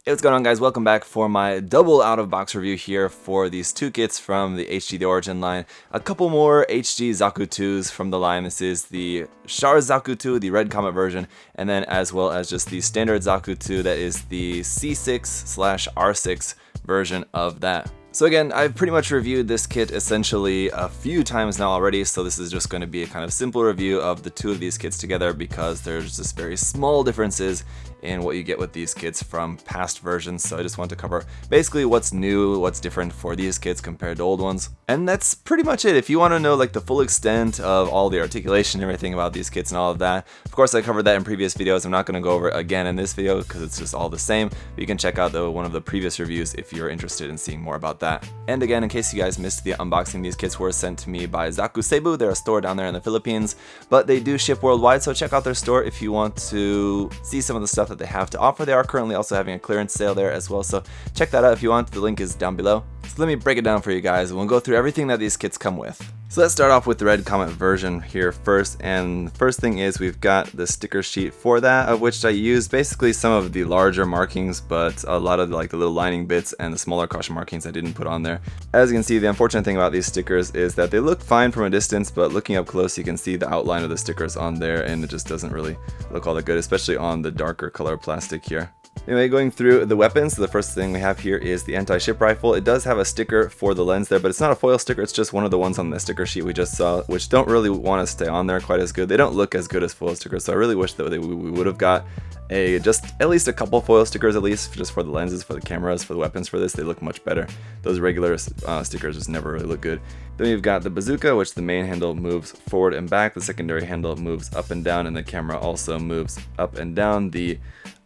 Hey, what's going on, guys? Welcome back for my double out-of-box review here for these two kits from the HD The Origin line. A couple more HD Zaku IIs from the line. This is the Zaku II, the red Comet version, and then as well as just the standard Zaku II that is the C6/R6 version of that. So again, I've pretty much reviewed this kit essentially a few times now already, so this is just going to be a kind of simple review of the two of these kits together because there's just very small differences in what you get with these kits from past versions. So I just want to cover basically what's new, what's different for these kits compared to old ones. And that's pretty much it. If you want to know like the full extent of all the articulation and everything about these kits and all of that, of course I covered that in previous videos. I'm not going to go over it again in this video because it's just all the same. But you can check out one of the previous reviews if you're interested in seeing more about that. And again, in case you guys missed the unboxing, these kits were sent to me by Zaku Cebu. They're a store down there in the Philippines, but they do ship worldwide, so check out their store if you want to see some of the stuff that they have to offer. They are currently also having a clearance sale there as well, so check that out if you want. The link is down below. So let me break it down for you guys, and we'll go through everything that these kits come with. So let's start off with the red Comet version here first, and the first thing is we've got the sticker sheet for that, of which I used basically some of the larger markings, but a lot of like the little lining bits and the smaller caution markings I didn't put on there. As you can see, the unfortunate thing about these stickers is that they look fine from a distance, but looking up close you can see the outline of the stickers on there, and it just doesn't really look all that good, especially on the darker color plastic here. Anyway, going through the weapons, the first thing we have here is the anti-ship rifle. It does have a sticker for the lens there, but it's not a foil sticker, it's just one of the ones on the sticker sheet we just saw, which don't really want to stay on there quite as good. They don't look as good as foil stickers, so I really wish that we would have got just at least a couple foil stickers at least, just for the lenses, for the cameras, for the weapons for this. They look much better. Those regular stickers just never really look good. Then we've got the bazooka, which the main handle moves forward and back, the secondary handle moves up and down, and the camera also moves up and down. The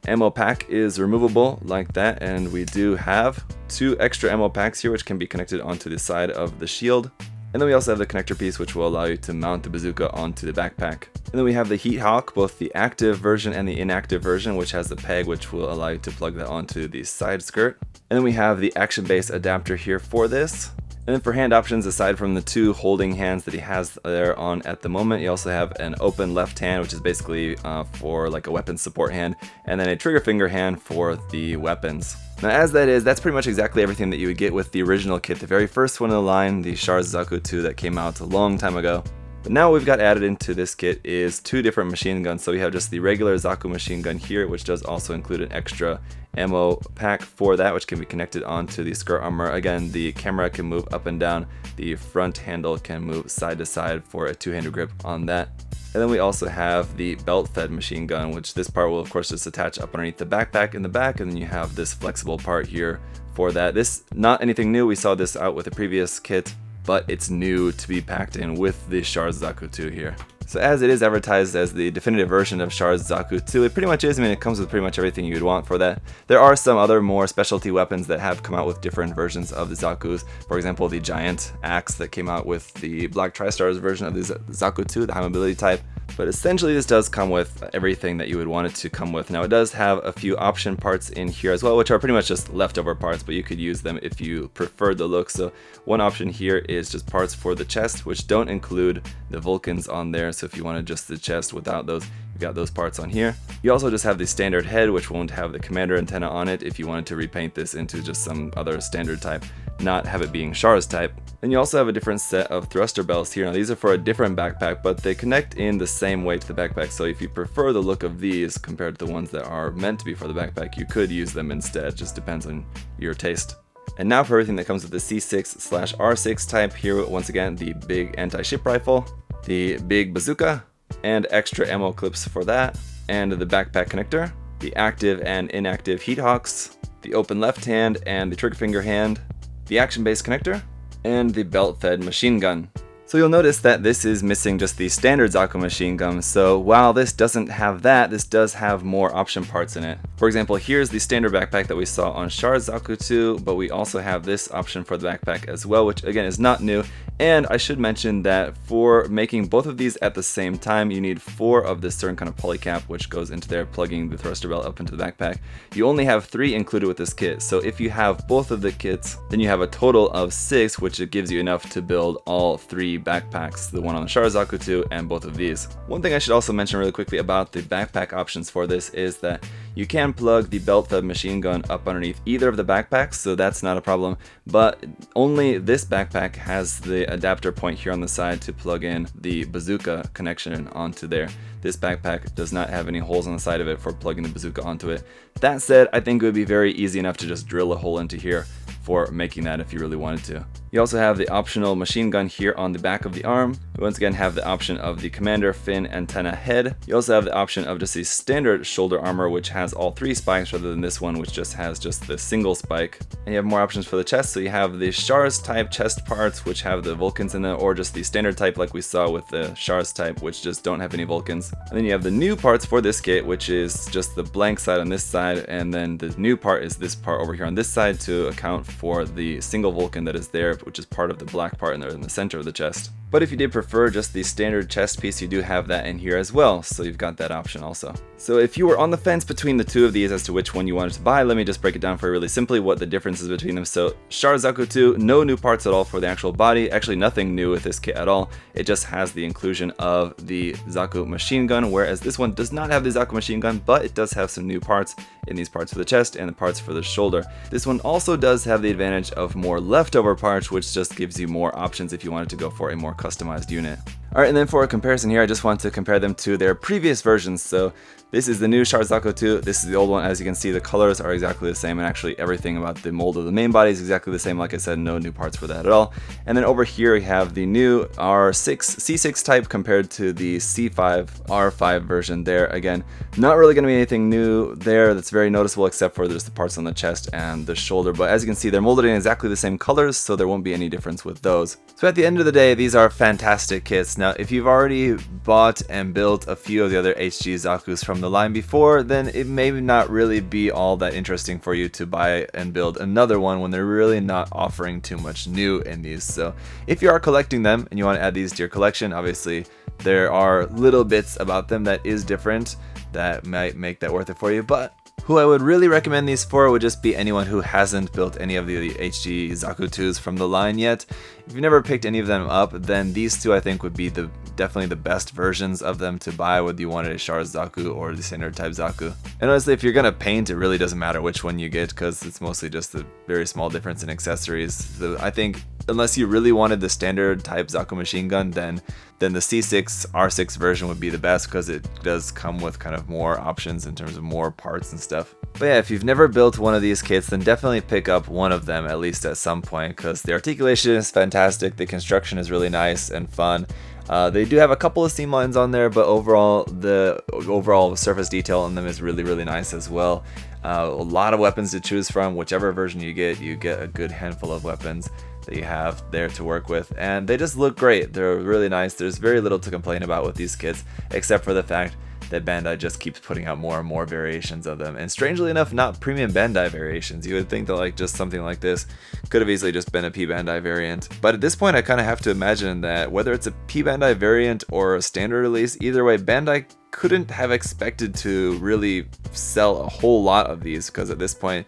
ammo pack is removable like that, and we do have two extra ammo packs here which can be connected onto the side of the shield. And then we also have the connector piece which will allow you to mount the bazooka onto the backpack. And then we have the heat hawk, both the active version and the inactive version, which has the peg which will allow you to plug that onto the side skirt. And then we have the action base adapter here for this. And then for hand options, aside from the two holding hands that he has there on at the moment, you also have an open left hand, which is basically for like a weapon support hand, and then a trigger finger hand for the weapons. Now as that's pretty much exactly everything that you would get with the original kit, the very first one in the line, the Zaku II that came out a long time ago. But now what we've got added into this kit is two different machine guns. So we have just the regular Zaku machine gun here, which does also include an extra ammo pack for that, which can be connected onto the skirt armor. Again, the camera can move up and down. The front handle can move side to side for a two-handed grip on that. And then we also have the belt-fed machine gun, which this part will of course just attach up underneath the backpack in the back, and then you have this flexible part here for that. This, not anything new, we saw this out with the previous kit, but it's new to be packed in with the Zaku II here. So as it is advertised as the definitive version of Zaku II, it pretty much is. I mean, it comes with pretty much everything you would want for that. There are some other more specialty weapons that have come out with different versions of the Zakus. For example, the giant axe that came out with the Black Tri-Stars version of the Zaku II, the high mobility type. But essentially this does come with everything that you would want it to come with. Now it does have a few option parts in here as well, which are pretty much just leftover parts, but you could use them if you prefer the look. So one option here is just parts for the chest, which don't include the Vulcans on there. So if you wanted just the chest without those, you've got those parts on here. You also just have the standard head, which won't have the commander antenna on it if you wanted to repaint this into just some other standard type, not have it being Char's type. Then you also have a different set of thruster belts here. Now these are for a different backpack, but they connect in the same way to the backpack. So if you prefer the look of these compared to the ones that are meant to be for the backpack, you could use them instead. Just depends on your taste. And now for everything that comes with the C6/R6 type here, once again, the big anti-ship rifle, the big bazooka, and extra ammo clips for that, and the backpack connector, the active and inactive heat hawks, the open left hand and the trigger finger hand, the action base connector, and the belt-fed machine gun. So you'll notice that this is missing just the standard Zaku machine gun, so while this doesn't have that, this does have more option parts in it. For example, here's the standard backpack that we saw on Zaku II, but we also have this option for the backpack as well, which again is not new. And I should mention that for making both of these at the same time, you need 4 of this certain kind of polycap, which goes into there, plugging the thruster belt up into the backpack. You only have 3 included with this kit, so if you have both of the kits, then you have a total of 6, which it gives you enough to build all 3 backpacks, the one on the Zaku II and both of these. One thing I should also mention really quickly about the backpack options for this is that You can plug the belt-fed machine gun up underneath either of the backpacks, so that's not a problem, but only this backpack has the adapter point here on the side to plug in the bazooka connection onto there. This backpack does not have any holes on the side of it for plugging the bazooka onto it. That said, I think it would be very easy enough to just drill a hole into here for making that if you really wanted to. You also have the optional machine gun here on the back of the arm. We once again have the option of the commander fin antenna head. You also have the option of just the standard shoulder armor, which has all 3 spikes rather than this one, which just has just the single spike. And you have more options for the chest, so you have the Shars type chest parts, which have the Vulcans in them, or just the standard type like we saw with the Shars type, which just don't have any Vulcans. And then you have the new parts for this kit, which is just the blank side on this side, and then the new part is this part over here on this side to account for the single Vulcan that is there, which is part of the black part in the center of the chest. But if you did prefer just the standard chest piece, you do have that in here as well, so you've got that option also. So if you were on the fence between the two of these as to which one you wanted to buy, let me just break it down for you really simply what the difference is between them. So Zaku II, no new parts at all for the actual body, actually nothing new with this kit at all. It just has the inclusion of the Zaku machine gun, whereas this one does not have the Zaku machine gun, but it does have some new parts in these parts for the chest and the parts for the shoulder. This one also does have the advantage of more leftover parts, which just gives you more options if you wanted to go for a more customized unit. Alright, and then for a comparison here, I just want to compare them to their previous versions. So this is the new Zaku II, this is the old one. As you can see, the colors are exactly the same, and actually everything about the mold of the main body is exactly the same. Like I said, no new parts for that at all. And then over here we have the new C6 type compared to the R5 version there. Again, not really going to be anything new there that's very noticeable except for just the parts on the chest and the shoulder. But as you can see, they're molded in exactly the same colors, so there won't be any difference with those. So at the end of the day, these are fantastic kits. Now, if you've already bought and built a few of the other HG Zakus from the line before, then it may not really be all that interesting for you to buy and build another one when they're really not offering too much new in these. So if you are collecting them and you want to add these to your collection, obviously there are little bits about them that is different that might make that worth it for you. But who I would really recommend these for would just be anyone who hasn't built any of the HG Zaku IIs from the line yet. If you've never picked any of them up, then these two I think would be definitely the best versions of them to buy, whether you wanted a Shars Zaku or the standard type Zaku. And honestly, if you're gonna paint, it really doesn't matter which one you get, because it's mostly just a very small difference in accessories. So I think unless you really wanted the standard type Zaku machine gun, then the C6 R6 version would be the best, because it does come with kind of more options in terms of more parts and stuff. But yeah, if you've never built one of these kits, then definitely pick up one of them at least at some point, because the articulation is fantastic, the construction is really nice and fun. They do have a couple of seam lines on there, but overall, the overall surface detail on them is really, really nice as well. A lot of weapons to choose from. Whichever version you get a good handful of weapons that you have there to work with, and they just look great. They're really nice. There's very little to complain about with these kits, except for the fact that Bandai just keeps putting out more and more variations of them, and strangely enough, not premium Bandai variations. You would think that like just something like this could have easily just been a P Bandai variant, but at this point I kind of have to imagine that whether it's a P Bandai variant or a standard release, either way, Bandai couldn't have expected to really sell a whole lot of these, because at this point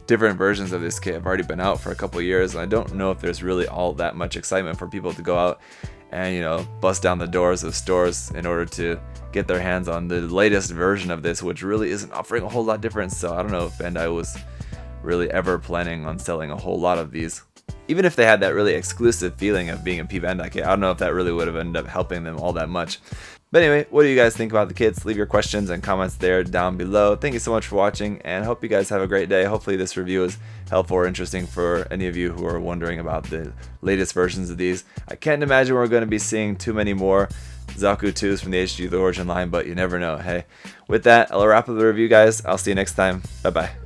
different versions of this kit have already been out for a couple years, and I don't know if there's really all that much excitement for people to go out and, you know, bust down the doors of stores in order to get their hands on the latest version of this, which really isn't offering a whole lot different. So I don't know if Bandai was really ever planning on selling a whole lot of these. Even if they had that really exclusive feeling of being a P Bandai kit, I don't know if that really would have ended up helping them all that much. But anyway, what do you guys think about the kits? Leave your questions and comments there down below. Thank you so much for watching, and hope you guys have a great day. Hopefully this review is helpful or interesting for any of you who are wondering about the latest versions of these. I can't imagine we're going to be seeing too many more Zaku IIs from the HG The Origin line, but you never know. Hey, with that, I'll wrap up the review, guys. I'll see you next time. Bye-bye.